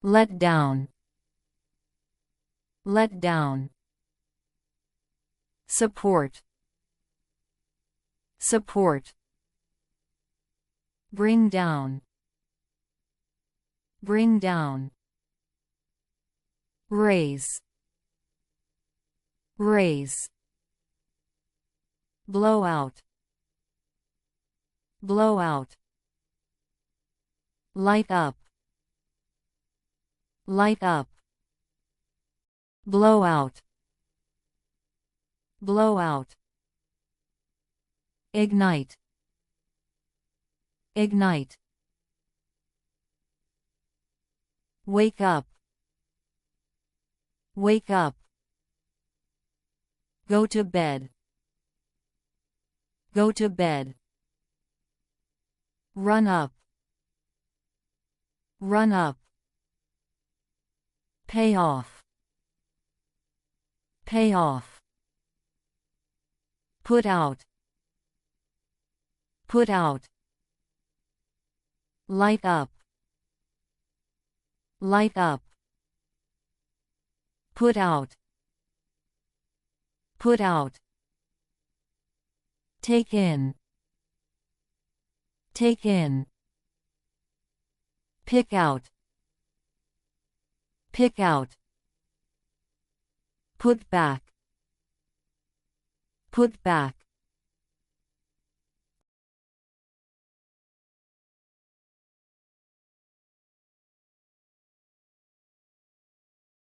let down, let down. Support, support. Bring down, bring down. Raise, raise. Blow out, blow out. Light up, light up. Blow out, blow out. Ignite, ignite. Wake up, wake up. Go to bed, go to bed. Run up, run up. Pay off, pay off. Put out, put out. Light up, light up. Put out, put out. Take in, take in. Pick out, pick out. Put back, put back.